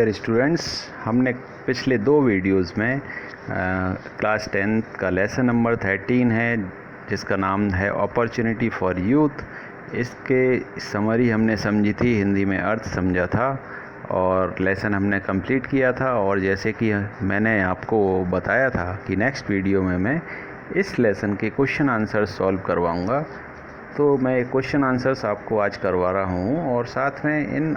Dear students, हमने पिछले 2 videos में क्लास 10th का लेसन नंबर 13 है जिसका नाम है अपॉर्चुनिटी फॉर यूथ। इसके समरी हमने समझी थी, हिंदी में अर्थ समझा था और लेसन हमने कंप्लीट किया था। और जैसे कि मैंने आपको बताया था कि नेक्स्ट वीडियो में मैं इस लेसन के क्वेश्चन आंसर सॉल्व करवाऊँगा, तो मैं क्वेश्चन आंसर्स आपको आज करवा रहा हूँ और साथ में इन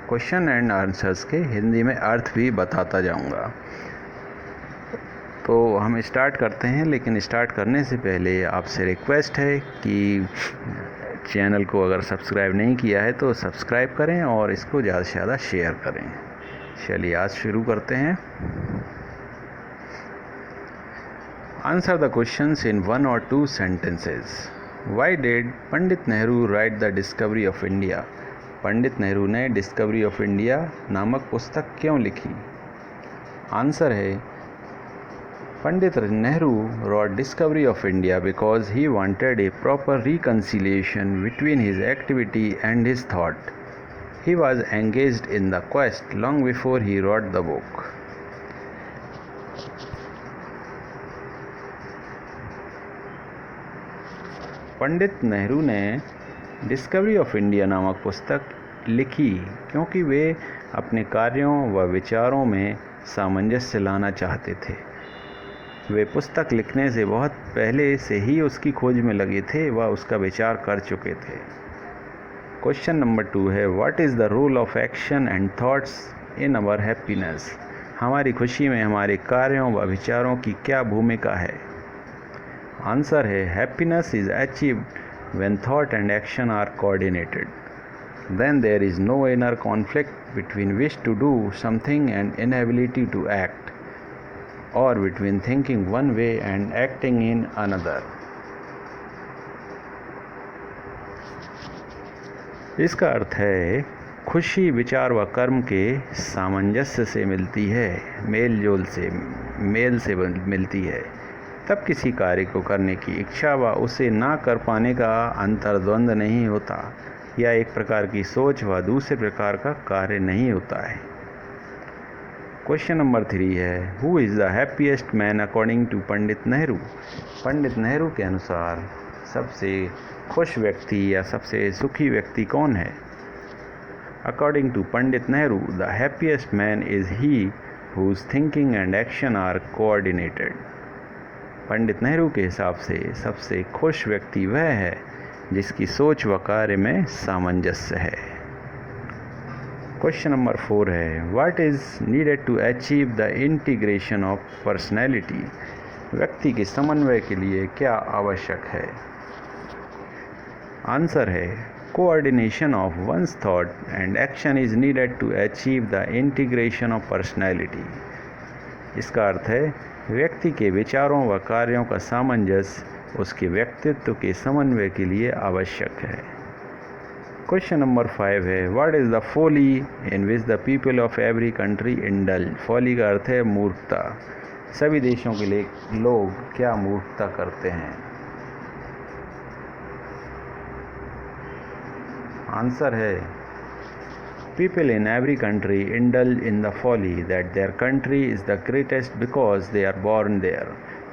क्वेश्चन एंड आंसर्स के हिंदी में अर्थ भी बताता जाऊंगा। तो हम स्टार्ट करते हैं, लेकिन स्टार्ट करने से पहले आपसे रिक्वेस्ट है कि चैनल को अगर सब्सक्राइब नहीं किया है तो सब्सक्राइब करें और इसको ज़्यादा से ज़्यादा शेयर करें। चलिए आज शुरू करते हैं। Answer the questions in 1 or 2 sentences। Why did Pandit Nehru write the discovery of India? Pandit Nehru ने डिस्कवरी ऑफ इंडिया नामक पुस्तक क्यों लिखी? आंसर है Pandit Nehru wrote discovery of India because he wanted a proper reconciliation between his activity and his thought. He was engaged in the quest long before he wrote the book. पंडित नेहरू ने discovery of India नामक पुस्तक लिखी क्योंकि वे अपने कार्यों व विचारों में सामंजस्य लाना चाहते थे। वे पुस्तक लिखने से बहुत पहले से ही उसकी खोज में लगे थे व उसका विचार कर चुके थे। क्वेश्चन नंबर 2 है, what is the role of action and thoughts in our happiness? हमारी खुशी में हमारे कार्यों व विचारों की क्या भूमिका है? आंसर है happiness is achieved when thought and action are coordinated. Then there is no inner conflict between wish to do something and inability to act, or between thinking one way and acting in another. इसका अर्थ है खुशी विचार व कर्म के सामंजस्य से मिलती है, मेल से मिलती है। तब किसी कार्य को करने की इच्छा व उसे ना कर पाने का अंतर्द्वंद नहीं होता, या एक प्रकार की सोच व दूसरे प्रकार का कार्य नहीं होता है। क्वेश्चन नंबर 3 है, who is the happiest man according to Pandit Nehru? Pandit Nehru के अनुसार सबसे खुश व्यक्ति या सबसे सुखी व्यक्ति कौन है? According to Pandit Nehru, the happiest man is he whose thinking and action are coordinated. Pandit Nehru के हिसाब से सबसे खुश व्यक्ति वह है जिसकी सोच व कार्य में सामंजस्य है। क्वेश्चन नंबर 4 है, what is needed to achieve the integration of personality? व्यक्ति के समन्वय के लिए क्या आवश्यक है? आंसर है coordination of one's thought and action is needed to achieve the integration of personality. इसका अर्थ है व्यक्ति के विचारों व कार्यों का सामंजस्य उसके व्यक्तित्व के समन्वय के लिए आवश्यक है। क्वेश्चन नंबर 5 है, what is the folly in which the people of every country indulge? Folly का अर्थ है मूर्खता। सभी देशों के लिए लोग क्या मूर्खता करते हैं? आंसर है People in every country indulge in the folly that their country is the greatest because they are born there.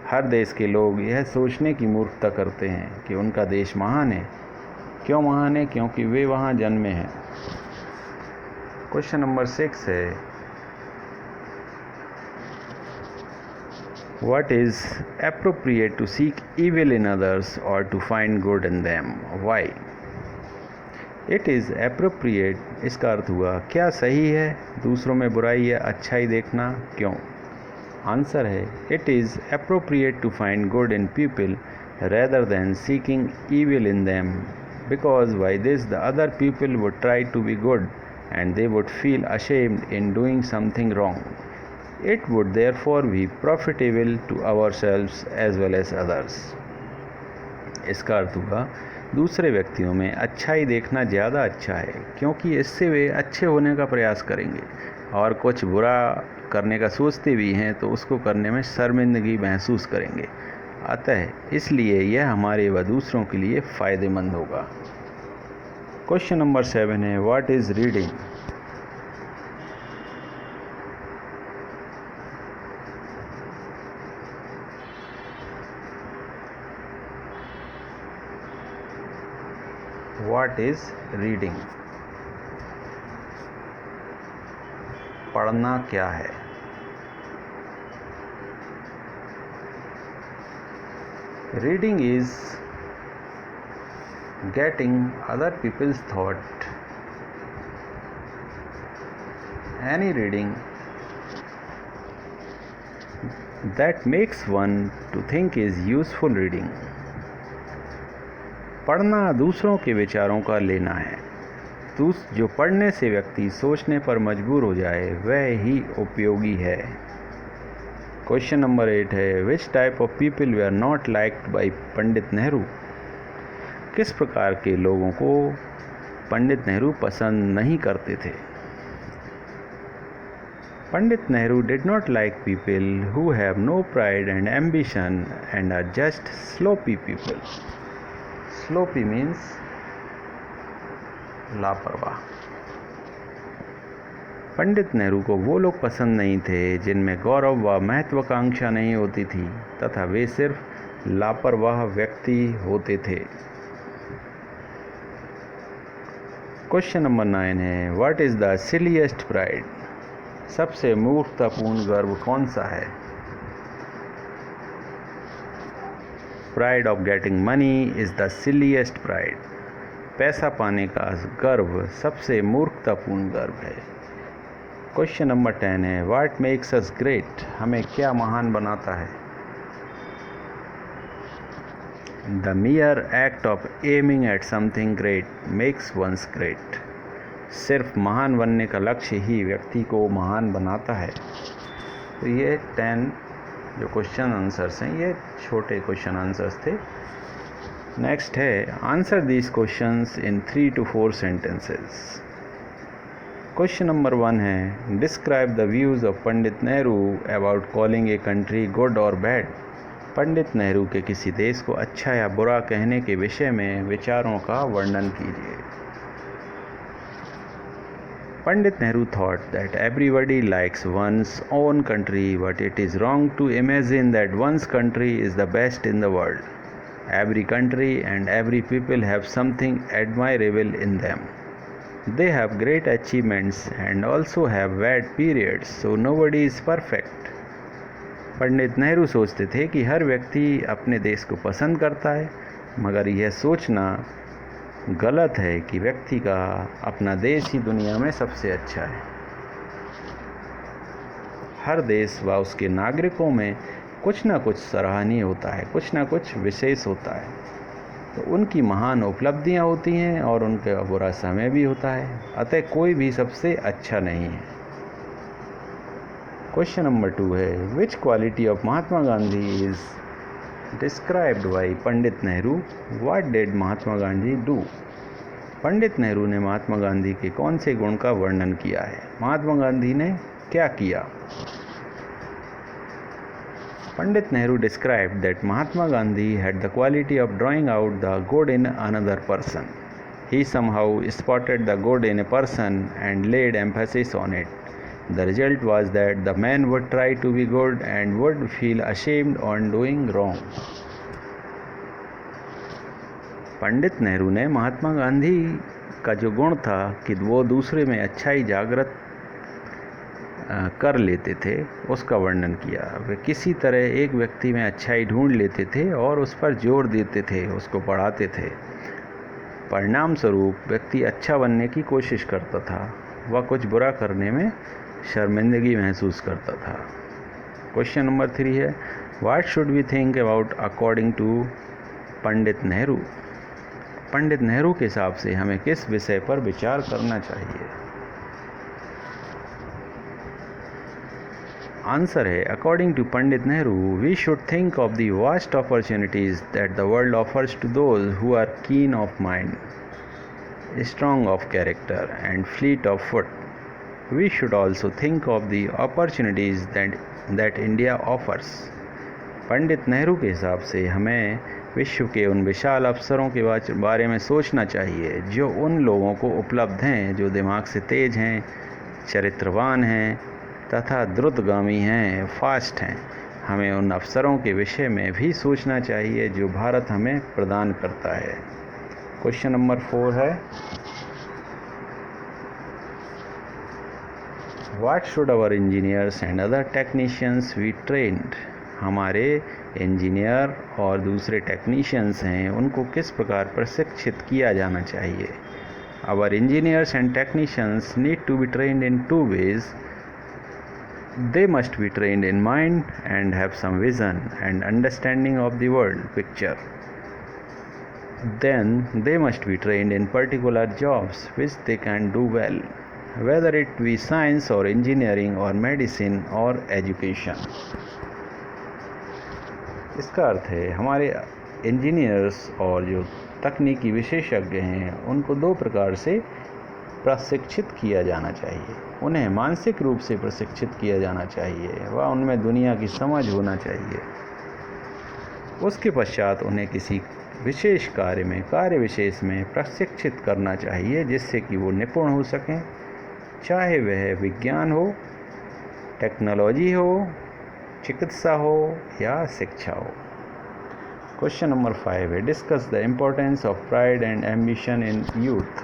हर देश के लोग यह सोचने की मूर्खता करते हैं कि उनका देश महान है। क्यों महान है? क्योंकि वे वहाँ जन्मे हैं। क्वेश्चन नंबर 6 है, What is appropriate to seek evil in others or to find good in them? Why? It is appropriate, इसका अर्थ हुआ क्या सही है दूसरों में बुराई या अच्छाई देखना? क्यों? आंसर है it is appropriate to find good in people rather than seeking evil in them, because by this the other people would try to be good and they would feel ashamed in doing something wrong. It would therefore be profitable to ourselves as well as others. इसका अर्थ हुआ दूसरे व्यक्तियों में अच्छाई देखना ज़्यादा अच्छा है, क्योंकि इससे वे अच्छे होने का प्रयास करेंगे, और कुछ बुरा करने का सोचते भी हैं तो उसको करने में शर्मिंदगी महसूस करेंगे। अतः इसलिए यह हमारे व दूसरों के लिए फ़ायदेमंद होगा। क्वेश्चन नंबर 7 है, what is reading? What is reading? पढ़ना क्या है? Reading is getting other people's thought. Any reading that makes one to think is useful reading. पढ़ना दूसरों के विचारों का लेना है। जो पढ़ने से व्यक्ति सोचने पर मजबूर हो जाए वह ही उपयोगी है। क्वेश्चन नंबर 8 है, which type of people were not liked by Pandit Nehru? किस प्रकार के लोगों को पंडित नेहरू पसंद नहीं करते थे? Pandit Nehru did not like people who have no pride and ambition and are just sloppy people. Sloppy means लापरवाह। पंडित नेहरू को वो लोग पसंद नहीं थे जिनमें गौरव व महत्वाकांक्षा नहीं होती थी तथा वे सिर्फ लापरवाह व्यक्ति होते थे। क्वेश्चन नंबर 9 है, what is the silliest pride? सबसे मूर्खतापूर्ण गर्व कौन सा है? Pride of getting money is the silliest pride. पैसा पाने का गर्व सबसे मूर्खतापूर्ण गर्व है। क्वेश्चन नंबर 10 है, व्हाट मेक्स अस ग्रेट? हमें क्या महान बनाता है? The mere act of aiming at something great makes one great. सिर्फ महान बनने का लक्ष्य ही व्यक्ति को महान बनाता है। तो ये 10 जो क्वेश्चन आंसर्स हैं ये छोटे क्वेश्चन आंसर्स थे। नेक्स्ट है, answer these questions in 3 to 4 sentences. Question number 1 है, describe the views of Pandit Nehru about calling a country good और बैड। पंडित नेहरू के किसी देश को अच्छा या बुरा कहने के विषय में विचारों का वर्णन कीजिए। Pandit Nehru thought that everybody likes one's own country but it is wrong to imagine that one's country is the best in the world. Every country and every people have something admirable in them. They have great achievements and also have bad periods, so nobody is perfect. Pandit Nehru सोचते थे कि हर व्यक्ति अपने देश को पसंद करता है, मगर यह सोचना गलत है कि व्यक्ति का अपना देश ही दुनिया में सबसे अच्छा है। हर देश व उसके नागरिकों में कुछ ना कुछ सराहनीय होता है, कुछ ना कुछ विशेष होता है। तो उनकी महान उपलब्धियां होती हैं और उनका बुरा समय भी होता है, अतः कोई भी सबसे अच्छा नहीं है। क्वेश्चन नंबर 2 है, which quality of Mahatma Gandhi is described by Pandit Nehru? What did Mahatma Gandhi do? Pandit Nehru ने महात्मा गांधी के कौन से गुण का वर्णन किया है? महात्मा गांधी ने क्या किया? Pandit Nehru described that Mahatma Gandhi had the quality of drawing out the good in another person. He somehow spotted the good in a person and laid emphasis on it. The result was that the man would try to be good and would feel ashamed on doing wrong. पंडित नेहरू ने महात्मा गांधी का जो गुण था कि वो दूसरे में अच्छाई जागृत कर लेते थे उसका वर्णन किया। वे किसी तरह एक व्यक्ति में अच्छाई ढूंढ लेते थे और उस पर जोर देते थे, उसको बढ़ाते थे। परिणाम स्वरूप व्यक्ति अच्छा बनने की कोशिश करता था, वह कुछ बुरा करने में शर्मिंदगी महसूस करता था। क्वेश्चन नंबर 3 है, what should we think about according to Pandit Nehru? Pandit Nehru के हिसाब से हमें किस विषय पर विचार करना चाहिए? आंसर है, according to Pandit Nehru we should think of the vast opportunities that the world offers to those who are keen of mind, strong of character and fleet of foot. We should also think of the opportunities that India offers. पंडित नेहरू के हिसाब से हमें विश्व के उन विशाल अवसरों के बारे में सोचना चाहिए जो उन लोगों को उपलब्ध हैं जो दिमाग से तेज हैं, चरित्रवान हैं तथा द्रुतगामी हैं, फास्ट हैं। हमें उन अवसरों के विषय में भी सोचना चाहिए जो भारत हमें प्रदान करता है। क्वेश्चन नंबर 4 है, what should our engineers and other technicians be trained. हमारे इंजीनियर और दूसरे टेक्नीशियंस हैं उनको किस प्रकार प्रशिक्षित किया जाना चाहिए। Our engineers and technicians need to be trained in 2 ways. They must be trained in mind and have some vision and understanding of the world picture. Then they must be trained in particular jobs which they can do well, whether it be science or engineering or medicine or education. इसका अर्थ है हमारे engineers और जो तकनीकी विशेषज्ञ हैं उनको 2 प्रकार से प्रशिक्षित किया जाना चाहिए। उन्हें मानसिक रूप से प्रशिक्षित किया जाना चाहिए व उनमें दुनिया की समझ होना चाहिए। उसके पश्चात उन्हें किसी विशेष कार्य विशेष में प्रशिक्षित करना चाहिए जिससे कि वो निपुण हो सकें, चाहे वह विज्ञान हो, टेक्नोलॉजी हो, चिकित्सा हो या शिक्षा हो। क्वेश्चन नंबर 5 है, discuss the importance of pride and ambition in youth.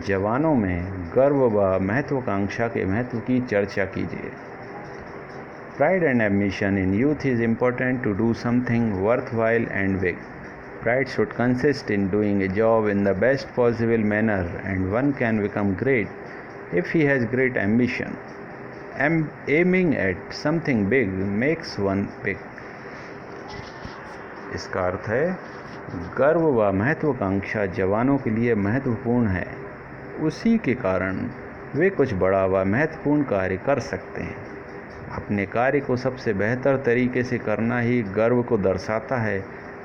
जवानों में गर्व व महत्वाकांक्षा के महत्व की चर्चा कीजिए। Pride and ambition in youth is important to do something worthwhile and big. Pride should consist in doing a job in the best possible manner, and one can become great if he has great ambition. Aiming at something big makes one big. इसका अर्थ है गर्व व महत्वाकांक्षा जवानों के लिए महत्वपूर्ण है, उसी के कारण वे कुछ बड़ा व महत्वपूर्ण कार्य कर सकते हैं। अपने कार्य को सबसे बेहतर तरीके से करना ही गर्व को दर्शाता है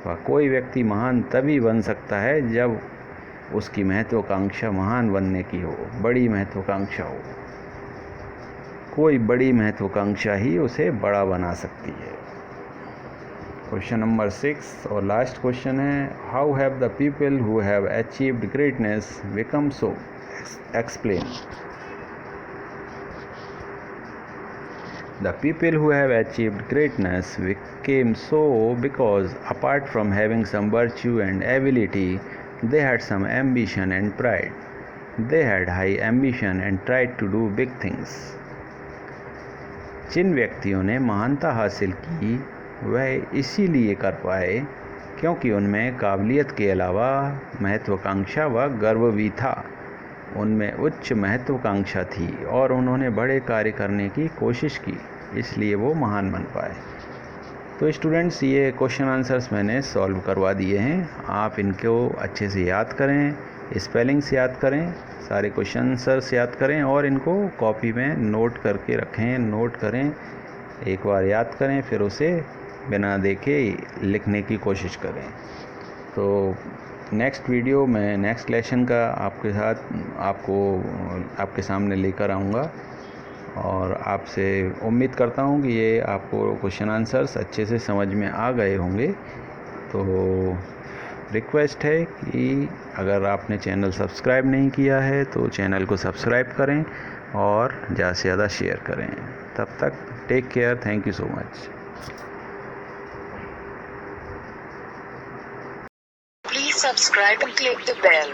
व कोई व्यक्ति महान तभी बन सकता है जब उसकी महत्वाकांक्षा महान बनने की हो, बड़ी महत्वाकांक्षा हो। कोई बड़ी महत्वाकांक्षा ही उसे बड़ा बना सकती है। क्वेश्चन नंबर 6 और लास्ट क्वेश्चन है, how have the people who have achieved greatness become so. Explain. The people who have achieved greatness became so because, apart from having some virtue and ability, they had some ambition and pride. They had high ambition and tried to do big things. जिन व्यक्तियों ने महानता हासिल की वह इसीलिए कर पाए क्योंकि उनमें काबिलियत के अलावा महत्वाकांक्षा व गर्व भी था। उनमें उच्च महत्वाकांक्षा थी और उन्होंने बड़े कार्य करने की कोशिश की, इसलिए वो महान बन पाए। तो स्टूडेंट्स, ये क्वेश्चन आंसर्स मैंने सॉल्व करवा दिए हैं। आप इनको अच्छे से याद करें, स्पेलिंग्स याद करें, सारे क्वेश्चन आंसर्स याद करें और इनको कॉपी में नोट करके रखें, नोट करें, एक बार याद करें, फिर उसे बिना देखे लिखने की कोशिश करें। तो नेक्स्ट वीडियो में नेक्स्ट लेसन का आपके साथ आपके सामने लेकर आऊँगा और आपसे उम्मीद करता हूँ कि ये आपको क्वेश्चन आंसर्स अच्छे से समझ में आ गए होंगे। तो रिक्वेस्ट है कि अगर आपने चैनल सब्सक्राइब नहीं किया है तो चैनल को सब्सक्राइब करें और ज़्यादा से ज़्यादा शेयर करें। तब तक take care, thank you so much. Please subscribe and click the bell.